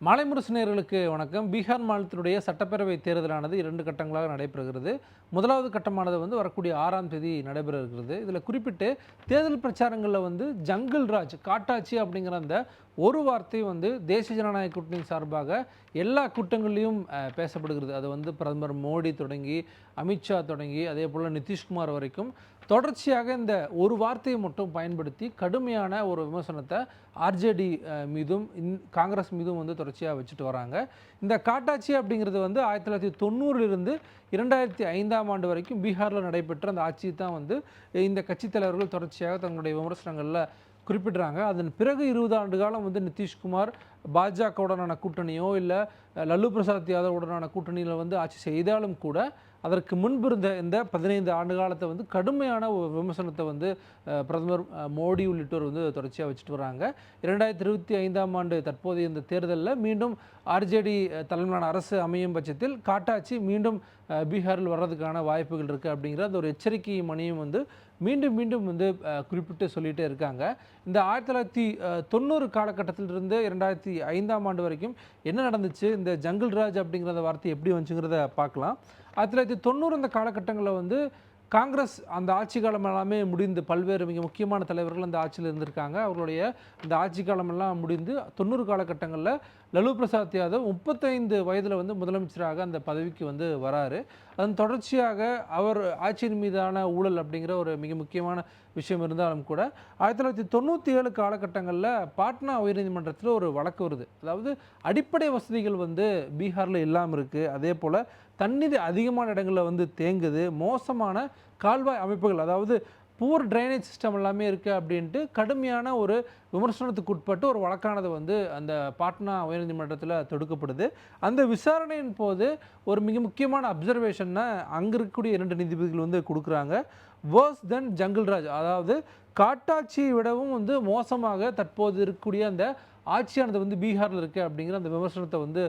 மாலை முரசு நேயர்களுக்கு வணக்கம். பீகார் மாநிலத்தினுடைய சட்டப்பேரவை தேர்தலானது 2 கட்டங்களாக நடைபெறுகிறது. முதலாவது கட்டமானது வரக்கூடிய 6ஆம் தேதி நடைபெற இருக்கிறது. இதில் குறிப்பிட்டு தேர்தல் பிரச்சாரங்களில் ஜங்கிள் ராஜ், காட்டாட்சி அப்படிங்கிற அந்த ஒரு வார்த்தை தேசிய ஜனநாயக கூட்டணியின் சார்பாக எல்லா கூட்டங்கள்லையும் பேசப்படுகிறது. அது பிரதமர் மோடி தொடங்கி, அமித்ஷா தொடங்கி, அதே போல் நிதிஷ்குமார் வரைக்கும் தொடர்ச்சியாக இந்த ஒரு வார்த்தையை மட்டும் பயன்படுத்தி கடுமையான ஒரு விமர்சனத்தை ஆர்ஜேடி மீதும் காங்கிரஸ் மீதும் தொடர்ச்சியாக வச்சுட்டு வராங்க. இந்த காட்டாட்சி அப்படிங்கிறது 1990 2005ஆம் ஆண்டு வரைக்கும் பீகாரில் நடைபெற்ற அந்த ஆட்சி தான் இந்த கட்சித் தலைவர்கள் தொடர்ச்சியாக தங்களுடைய விமர்சனங்களில் குறிப்பிடுறாங்க. அதன் பிறகு 20 ஆண்டு காலம் நிதிஷ்குமார் பாஜகவுடனான கூட்டணியோ இல்லை லல்லு பிரசாத் யாதவுடனான கூட்டணியில் ஆட்சி செய்தாலும் கூட அதற்கு முன்பு இருந்த இந்த 15 ஆண்டு காலத்தை கடுமையான ஒரு விமர்சனத்தை பிரதமர் மோடி உள்ளிட்டோர் தொடர்ச்சியாக வச்சுட்டு வராங்க. 2025ஆம் ஆண்டு தற்போதைய இந்த தேர்தலில் மீண்டும் ஆர்ஜேடி தலைமையிலான அரசு அமையும் பட்சத்தில் காட்டாட்சி மீண்டும் பீகாரில் வர்றதுக்கான வாய்ப்புகள் இருக்குது அப்படிங்கிற அந்த ஒரு எச்சரிக்கை மணியும் மீண்டும் மீண்டும் குறிப்பிட்டு சொல்லிகிட்டே இருக்காங்க. இந்த 1990 காலகட்டத்திலிருந்து 2005ஆம் ஆண்டு வரைக்கும் என்ன நடந்துச்சு, இந்த ஜங்கிள் ராஜ் அப்படிங்கிற வார்த்தை எப்படி வந்துச்சுங்கிறத பார்க்கலாம். 1990 அந்த காலகட்டங்களில் காங்கிரஸ் அந்த ஆட்சி காலம் எல்லாமே முடிந்து பல்வேறு மிக முக்கியமான தலைவர்கள் அந்த ஆட்சியில் இருந்திருக்காங்க. அவர்களுடைய அந்த ஆட்சி காலமெல்லாம் முடிந்து 90 காலகட்டங்களில் லல்லு பிரசாத் யாதவ் 35 வயதில் முதலமைச்சராக அந்த பதவிக்கு வராரு. அதன் தொடர்ச்சியாக அவர் ஆட்சியின் மீதான ஊழல் அப்படிங்கிற ஒரு மிக முக்கியமான விஷயம் இருந்தாலும் கூட 1997 காலகட்டங்களில் பாட்னா உயர்நீதிமன்றத்தில் ஒரு வழக்கு வருது. அதாவது அடிப்படை வசதிகள் பீகாரில் இல்லாமல் இருக்குது, அதே போல் தண்ணீர் அதிகமான இடங்களில் தேங்குது, மோசமான கால்வாய் அமைப்புகள், அதாவது புவர் ட்ரைனேஜ் சிஸ்டம் எல்லாமே இருக்குது அப்படின்ட்டு கடுமையான ஒரு விமர்சனத்துக்கு உட்பட்டு ஒரு வழக்கானது அந்த பாட்னா உயர்நீதிமன்றத்தில் தொடுக்கப்படுது. அந்த விசாரணையின் போது ஒரு மிக முக்கியமான அப்சர்வேஷனை அங்கே இருக்கக்கூடிய 2 நீதிபதிகள் கொடுக்குறாங்க. வேர்ஸ் தென் ஜங்கிள் ராஜ், அதாவது காட்டாட்சியை விடவும் மோசமாக தற்போது இருக்கக்கூடிய அந்த ஆட்சியானது பீகாரில் இருக்குது அப்படிங்கிற அந்த விமர்சனத்தை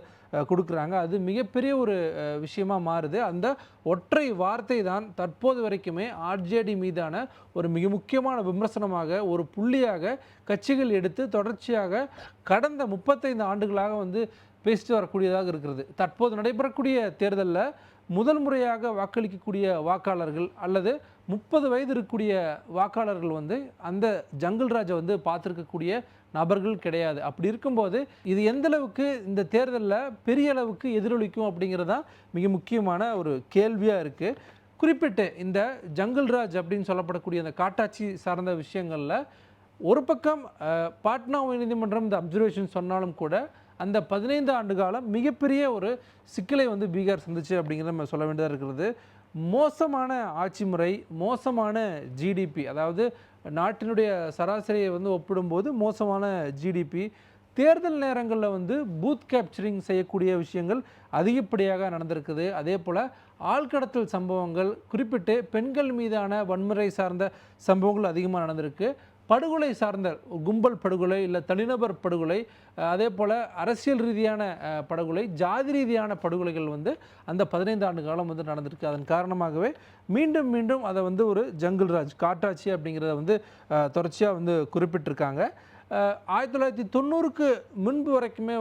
கொடுக்குறாங்க. அது மிகப்பெரிய ஒரு விஷயமாக மாறுது. அந்த ஒற்றை வார்த்தை தான் தற்போது வரைக்குமே ஆர்ஜேடி மீதான ஒரு மிக முக்கியமான விமர்சனமாக, ஒரு புள்ளியாக கட்சிகள் எடுத்து தொடர்ச்சியாக கடந்த 35 ஆண்டுகளாக பேசிட்டு வரக்கூடியதாக இருக்கிறது. தற்போது நடைபெறக்கூடிய தேர்தலில் முதல் முறையாக வாக்களிக்கக்கூடிய வாக்காளர்கள் அல்லது 30 வயது இருக்கக்கூடிய வாக்காளர்கள் அந்த ஜங்கிள் ராஜை பார்த்துருக்கக்கூடிய நபர்கள் கிடையாது. அப்படி இருக்கும்போது இது எந்த அளவுக்கு இந்த தேர்தலில் பெரிய அளவுக்கு எதிரொலிக்கும் அப்படிங்கிறது தான் மிக முக்கியமான ஒரு கேள்வியாக இருக்குது. குறிப்பிட்டு இந்த ஜங்கிள் ராஜ் அப்படின்னு சொல்லப்படக்கூடிய அந்த காட்டாட்சி சார்ந்த விஷயங்களில் ஒரு பக்கம் பாட்னா உயர்நீதிமன்றம் இந்த அப்சர்வேஷன் சொன்னாலும் கூட அந்த 15 ஆண்டு காலம் மிகப்பெரிய ஒரு சிக்கலை பீகார் சந்திச்சு அப்படிங்கிறத நம்ம சொல்ல வேண்டியதாக இருக்கிறது. மோசமான ஆட்சி முறை, மோசமான ஜிடிபி, அதாவது நாட்டினுடைய சராசரியை ஒப்பிடும்போது மோசமான ஜிடிபி, தேர்தல் நேரங்களில் பூத் கேப்சரிங் செய்யக்கூடிய விஷயங்கள் அதிகப்படியாக நடந்திருக்குது. அதே போல் ஆள்கடத்தல் சம்பவங்கள், குறிப்பிட்டு பெண்கள் மீதான வன்முறை சார்ந்த சம்பவங்கள் அதிகமாக நடந்திருக்கு. படுகொலை சார்ந்த கும்பல் படுகொலை இல்லை தனிநபர் படுகொலை, அதே போல் அரசியல் ரீதியான படுகொலை, ஜாதி ரீதியான படுகொலைகள் அந்த 15 ஆண்டு காலம் நடந்திருக்கு. அதன் காரணமாகவே மீண்டும் மீண்டும் அதை ஒரு ஜங்கிள் ராஜ், காட்டாட்சி அப்படிங்கிறத தொடர்ச்சியாக குறிப்பிட்டிருக்காங்க. 1990க்கு முன்பு வரைக்குமே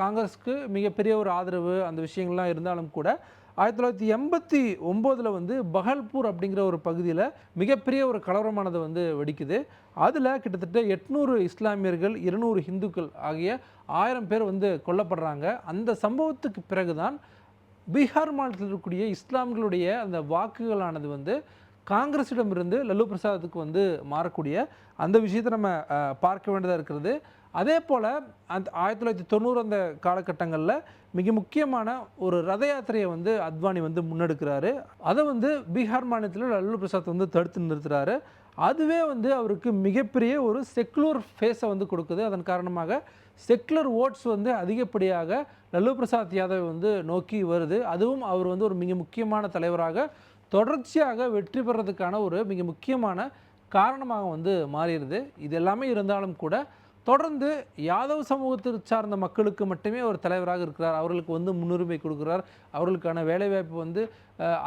காங்கிரஸுக்கு மிகப்பெரிய ஒரு ஆதரவு அந்த விஷயங்கள்லாம் இருந்தாலும் கூட 1989 பகல்பூர் அப்படிங்கிற ஒரு பகுதியில் மிகப்பெரிய ஒரு கலவரமானது வெடிக்குது. அதில் கிட்டத்தட்ட 800 இஸ்லாமியர்கள், 200 இந்துக்கள் ஆகிய 1000 பேர் கொல்லப்படுறாங்க. அந்த சம்பவத்துக்கு பிறகுதான் பீகார் மாநிலத்தில் இருக்கக்கூடிய இஸ்லாம்களுடைய அந்த வாக்குகளானது காங்கிரஸிடமிருந்து லல்லு பிரசாத்துக்கு மாறக்கூடிய அந்த விஷயத்தை நம்ம பார்க்க வேண்டியதாக இருக்கிறது. அதே போல் அந்த 1990 அந்த காலகட்டங்களில் மிக முக்கியமான ஒரு ரத யாத்திரையை அத்வானி முன்னெடுக்கிறாரு. அதை பீகார் மாநிலத்தில் லல்லு பிரசாத் தடுத்து நிறுத்துறாரு. அதுவே அவருக்கு மிகப்பெரிய ஒரு செக்குலர் ஃபேஸை கொடுக்குது. அதன் காரணமாக செக்குலர் ஓட்ஸ் அதிகப்படியாக லல்லு பிரசாத் யாதவ் நோக்கி வருது. அதுவும் அவர் ஒரு மிக முக்கியமான தலைவராக தொடர்ச்சியாக வெற்றி பெறதுக்கான ஒரு மிக முக்கியமான காரணமாக மாறிடுது. இது எல்லாமே இருந்தாலும் கூட தொடர்ந்து யாதவ் சமூகத்தை சார்ந்த மக்களுக்கு மட்டுமே ஒரு தலைவராக இருக்கிறார். அவர்களுக்கு வந்து முன்னுரிமை கொடுக்குறார். அவர்களுக்கான வேலைவாய்ப்பு வந்து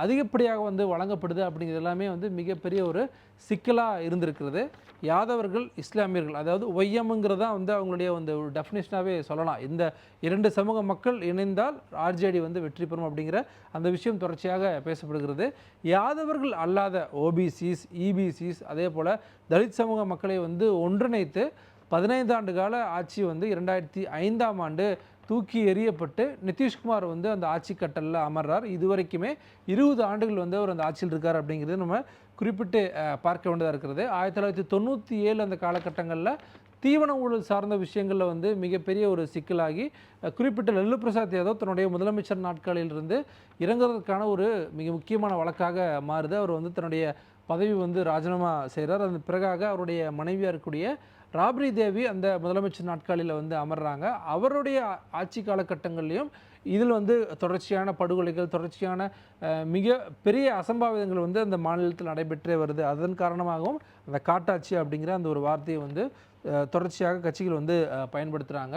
அதிகப்படியாக வந்து வழங்கப்படுது அப்படிங்கிறது எல்லாமே வந்து மிகப்பெரிய ஒரு சிக்கலாக இருந்திருக்கிறது. யாதவர்கள் இஸ்லாமியர்கள், அதாவது ஒய்எம்ங்கிறது தான் வந்து அவங்களுடைய வந்து ஒரு டெஃபினேஷனாகவே சொல்லலாம். இந்த 2 சமூக மக்கள் இணைந்தால் ஆர்ஜேடி வந்து வெற்றி பெறும் அப்படிங்கிற அந்த விஷயம் தொடர்ச்சியாக பேசப்படுகிறது. யாதவர்கள் அல்லாத ஓபிசிஸ், இபிசிஸ், அதே போல் தலித் சமூக மக்களை வந்து ஒன்றிணைத்து 15 ஆண்டு கால ஆட்சி வந்து 2005ஆம் ஆண்டு தூக்கி எறியப்பட்டு நிதிஷ்குமார் வந்து அந்த ஆட்சி கட்டலில் அமர்றார். இதுவரைக்குமே 20 ஆண்டுகள் வந்து அவர் அந்த ஆட்சியில் இருக்கார் அப்படிங்கிறது நம்ம குறிப்பிட்டு பார்க்க வேண்டியதாக இருக்கிறது. 1997 அந்த காலகட்டங்களில் தீவன ஊழல் சார்ந்த விஷயங்களில் வந்து மிகப்பெரிய ஒரு சிக்கலாகி குறிப்பிட்ட லல்லு பிரசாத் யாதவ் தன்னுடைய முதலமைச்சர் நாட்களிலிருந்து இறங்குறதுக்கான ஒரு மிக முக்கியமான வழக்காக மாறுது. அவர் வந்து தன்னுடைய பதவி வந்து ராஜினாமா செய்கிறார். அதன் பிறகாக அவருடைய மனைவியாக இருக்கக்கூடிய ராப்ரி தேவி அந்த முதலமைச்சர் நாட்காலியில் வந்து அமர்றாங்க. அவருடைய ஆட்சி காலகட்டங்கள்லையும் இதில் வந்து தொடர்ச்சியான படுகொலைகள், தொடர்ச்சியான மிக பெரிய அசம்பாவிதங்கள் வந்து அந்த மாநிலத்தில் நடைபெற்றே வருது. அதன் காரணமாகவும் அந்த காட்டாட்சி அப்படிங்கிற அந்த ஒரு வார்த்தையை வந்து தொடர்ச்சியாக கட்சிகள் வந்து பயன்படுத்துகிறாங்க.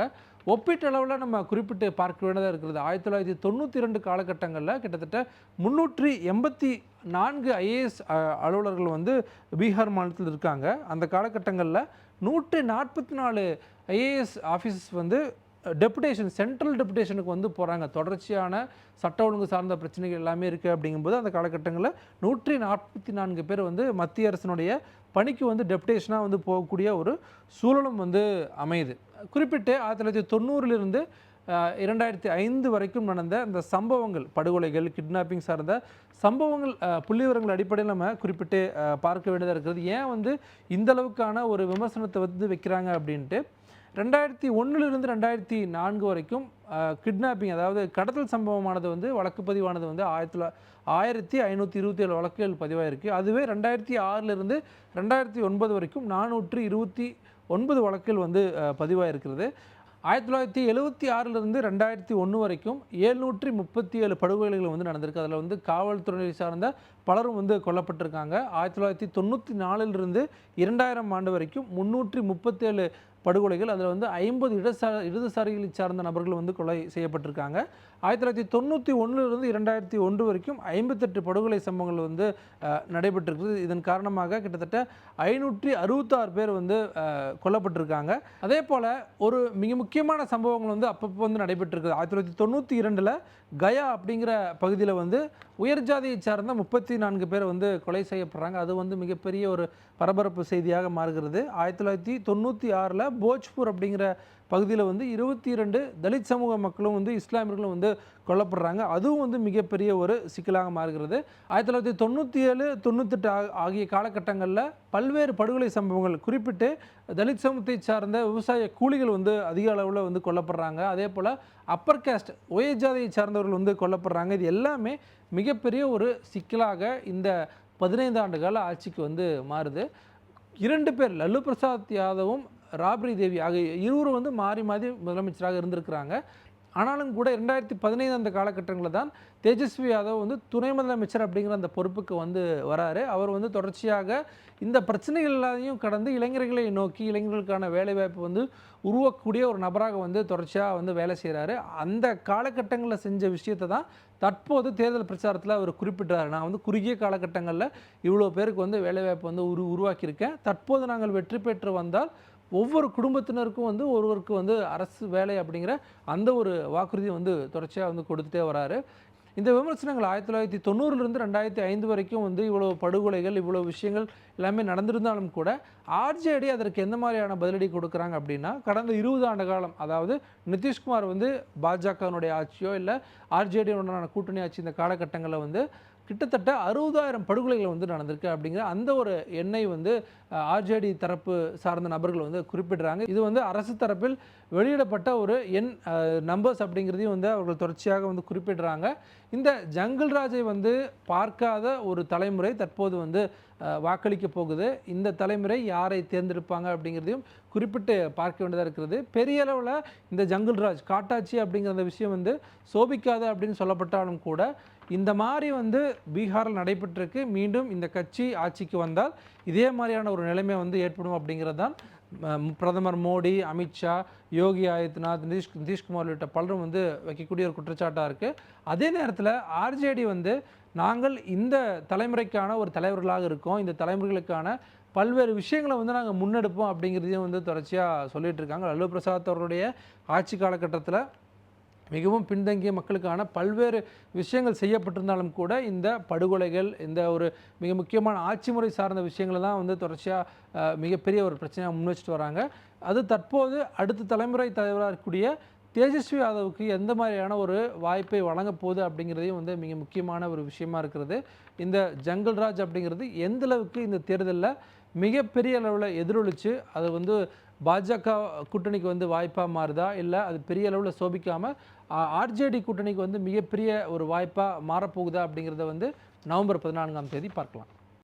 ஒப்பீட்டளவில் நம்ம குறிப்பிட்டு பார்க்க வேண்டியதாக இருக்கிறது. 1992 காலகட்டங்களில் கிட்டத்தட்ட 384 ஐஏஎஸ் அலுவலர்கள் வந்து பீகார் மாநிலத்தில் இருக்காங்க. அந்த காலகட்டங்களில் 144 ஐஏஎஸ் ஆஃபீஸஸ் வந்து டெபுடேஷன், சென்ட்ரல் டெபுடேஷனுக்கு வந்து போகிறாங்க. தொடர்ச்சியான சட்ட ஒழுங்கு சார்ந்த பிரச்சனைகள் எல்லாமே இருக்குது. அப்படிங்கும்போது அந்த காலகட்டங்களில் 144 பேர் வந்து மத்திய அரசினுடைய பணிக்கு வந்து டெபுடேஷனாக வந்து போகக்கூடிய ஒரு சூழலும் வந்து அமையுது. குறிப்பிட்டு 1990 2005 வரைக்கும் நடந்த இந்த சம்பவங்கள், படுகொலைகள், கிட்னாப்பிங் சார்ந்த சம்பவங்கள் புள்ளிவிவரங்கள் அடிப்படையில் நம்ம குறிப்பிட்டு பார்க்க வேண்டியதாக இருக்கிறது. ஏன் வந்து இந்தளவுக்கான ஒரு விமர்சனத்தை வந்து வைக்கிறாங்க அப்படின்ட்டு 2001 2004 வரைக்கும் கிட்னாப்பிங், அதாவது கடத்தல் சம்பவமானது வந்து வழக்கு பதிவானது வந்து 1527 வழக்குகள் பதிவாயிருக்கு. அதுவே 2006 2009 வரைக்கும் 429 வழக்குகள் வந்து பதிவாயிருக்கிறது. 1976 2001 வரைக்கும் 737 படுகொலைகள் வந்து நடந்திருக்கு. அதில் வந்து காவல்துறை சார்ந்த பலரும் வந்து கொல்லப்பட்டிருக்காங்க. 1994 2000 ஆண்டு வரைக்கும் 337 படுகொலைகள், அதில் வந்து 50 இடதுசாரிகளை சார்ந்த நபர்கள் வந்து கொலை செய்யப்பட்டிருக்காங்க. 1991 2001 வரைக்கும் 58 படுகொலை சம்பவங்கள் வந்து நடைபெற்றிருக்குது. இதன் காரணமாக கிட்டத்தட்ட 566 பேர் வந்து கொல்லப்பட்டிருக்காங்க. அதே போல் ஒரு மிக முக்கியமான சம்பவங்கள் வந்து அப்பப்போ வந்து நடைபெற்றிருக்குது. 1992 கயா அப்படிங்கிற பகுதியில் வந்து உயர் ஜாதியை சார்ந்த 34 பேர் வந்து கொலை செய்யப்படுறாங்க. அது வந்து மிகப்பெரிய ஒரு பரபரப்பு செய்தியாக மாறுகிறது. 1996 போஜ்பூர் அப்படிங்கிற பகுதியில் வந்து 22 தலித் சமூக மக்களும் வந்து இஸ்லாமியர்களும் வந்து கொல்லப்படுறாங்க. அதுவும் வந்து மிகப்பெரிய ஒரு சிக்கலாக மாறுகிறது. 1997 98 ஆகிய காலகட்டங்களில் பல்வேறு படுகொலை சம்பவங்கள், குறிப்பிட்டு தலித் சமூகத்தை சார்ந்த விவசாய கூலிகள் வந்து அதிக அளவில் வந்து கொல்லப்படுறாங்க. அதே போல் அப்பர் காஸ்ட், உயர் ஜாதியை சார்ந்தவர்கள் வந்து கொல்லப்படுறாங்க. இது எல்லாமே மிகப்பெரிய ஒரு சிக்கலாக இந்த 15 ஆண்டு கால ஆட்சிக்கு வந்து மாறுது. 2 பேர், லல்லு பிரசாத் யாதவும் ராப்ரி தேவி ஆகிய இருவரும் வந்து மாறி மாறி முதலமைச்சராக இருந்திருக்கிறாங்க. ஆனாலும் கூட 2015 அந்த காலகட்டங்களில் தான் தேஜஸ்வி யாதவ் வந்து துணை முதலமைச்சர் அப்படிங்கிற அந்த பொறுப்புக்கு வந்து வராரு. அவர் வந்து தொடர்ச்சியாக இந்த பிரச்சனைகள் எல்லாத்தையும் கடந்து இளைஞர்களை நோக்கி இளைஞர்களுக்கான வேலைவாய்ப்பு வந்து உருவாக்கக்கூடிய ஒரு நபராக வந்து தொடர்ச்சியாக வந்து வேலை செய்கிறாரு. அந்த காலகட்டங்களில் செஞ்ச விஷயத்தை தான் தற்போது தேர்தல் பிரச்சாரத்தில் அவர் குறிப்பிட்டார். நான் வந்து குறுகிய காலகட்டங்களில் இவ்வளோ பேருக்கு வந்து வேலைவாய்ப்பு வந்து உருவாக்கியிருக்கேன். தற்போது நாங்கள் வெற்றி பெற்று வந்தால் ஒவ்வொரு குடும்பத்தினருக்கும் வந்து ஒருவருக்கு வந்து அரசு வேலை அப்படிங்கிற அந்த ஒரு வாக்குறுதியை வந்து தொடர்ச்சியாக வந்து கொடுத்துட்டே வராரு. இந்த விமர்சனங்கள் 1990 2005 வரைக்கும் வந்து இவ்வளோ படுகொலைகள், இவ்வளோ விஷயங்கள் எல்லாமே நடந்திருந்தாலும் கூட ஆர்ஜேடி அதற்கு எந்த மாதிரியான பதிலடி கொடுக்குறாங்க அப்படின்னா, கடந்த 20 ஆண்டு காலம், அதாவது நிதிஷ்குமார் வந்து பாஜகனுடைய ஆட்சியோ இல்லை ஆர்ஜேடியுடனான கூட்டணி ஆட்சி இந்த காலகட்டங்களில் வந்து கிட்டத்தட்ட 60,000 படுகொலைகள் வந்து நடந்திருக்கு அப்படிங்கிற அந்த ஒரு எண்ணை வந்து ஆர்ஜேடி தரப்பு சார்ந்த நபர்கள் வந்து குறிப்பிடுறாங்க. இது வந்து அரசு தரப்பில் வெளியிடப்பட்ட ஒரு நம்பர்ஸ் அப்படிங்கிறதையும் வந்து அவர்கள் தொடர்ச்சியாக வந்து குறிப்பிடுறாங்க. இந்த ஜங்கிள்ராஜை வந்து பார்க்காத ஒரு தலைமுறை தற்போது வந்து வாக்களிக்க போகுது. இந்த தலைமுறை யாரை தேர்ந்தெடுப்பாங்க அப்படிங்கிறதையும் குறிப்பிட்டு பார்க்க வேண்டியதாக இருக்கிறது. பெரிய அளவில் இந்த ஜங்கிள்ராஜ், காட்டாட்சி அப்படிங்கிற அந்த விஷயம் வந்து சோபிக்காது அப்படின்னு சொல்லப்பட்டாலும் கூட இந்த மாதிரி வந்து பீகாரில் நடைபெற்றிருக்கு. மீண்டும் இந்த கட்சி ஆட்சிக்கு வந்தால் இதே மாதிரியான ஒரு நிலைமை வந்து ஏற்படும் அப்படிங்கிறது தான் பிரதமர் மோடி, அமித்ஷா, யோகி ஆதித்யநாத், நிதிஷ்குமார் உள்ளிட்ட பலரும் வந்து வைக்கக்கூடிய ஒரு குற்றச்சாட்டாக இருக்குது. அதே நேரத்தில் ஆர்ஜேடி வந்து நாங்கள் இந்த தலைமுறைக்கான ஒரு தலைவர்களாக இருக்கோம், இந்த தலைமுறைகளுக்கான பல்வேறு விஷயங்களை வந்து நாங்கள் முன்னெடுப்போம் அப்படிங்கிறதையும் வந்து தொடர்ச்சியாக சொல்லிட்டு இருக்காங்க. லல்லு பிரசாத் அவருடைய ஆட்சி காலகட்டத்தில் மிகவும் பின்தங்கிய மக்களுக்கான பல்வேறு விஷயங்கள் செய்யப்பட்டிருந்தாலும் கூட இந்த படுகொலைகள், இந்த ஒரு மிக முக்கியமான ஆட்சி முறை சார்ந்த விஷயங்களை தான் வந்து தொடர்ச்சியாக மிகப்பெரிய ஒரு பிரச்சனையாக முன் வச்சுட்டு வராங்க. அது தற்போது அடுத்த தலைமுறை தலைவராக இருக்கக்கூடிய தேஜஸ்வி யாதவுக்கு எந்த மாதிரியான ஒரு வாய்ப்பை வழங்க போகுது அப்படிங்கிறதையும் வந்து மிக முக்கியமான ஒரு விஷயமா இருக்கிறது. இந்த ஜங்கல்ராஜ் அப்படிங்கிறது எந்த அளவுக்கு இந்த தேர்தலில் மிகப்பெரிய அளவில் எதிரொலிச்சு அது வந்து பாஜக கூட்டணிக்கு வந்து வாய்ப்பாக மாறுதா, இல்லை அது பெரிய அளவில் சோபிக்காமல் ஆர்ஜேடி கூட்டணிக்கு வந்து மிகப்பெரிய ஒரு வாய்ப்பாக மாறப்போகுதா அப்படிங்கிறத வந்து நவம்பர் 14ஆம் தேதி பார்க்கலாம்.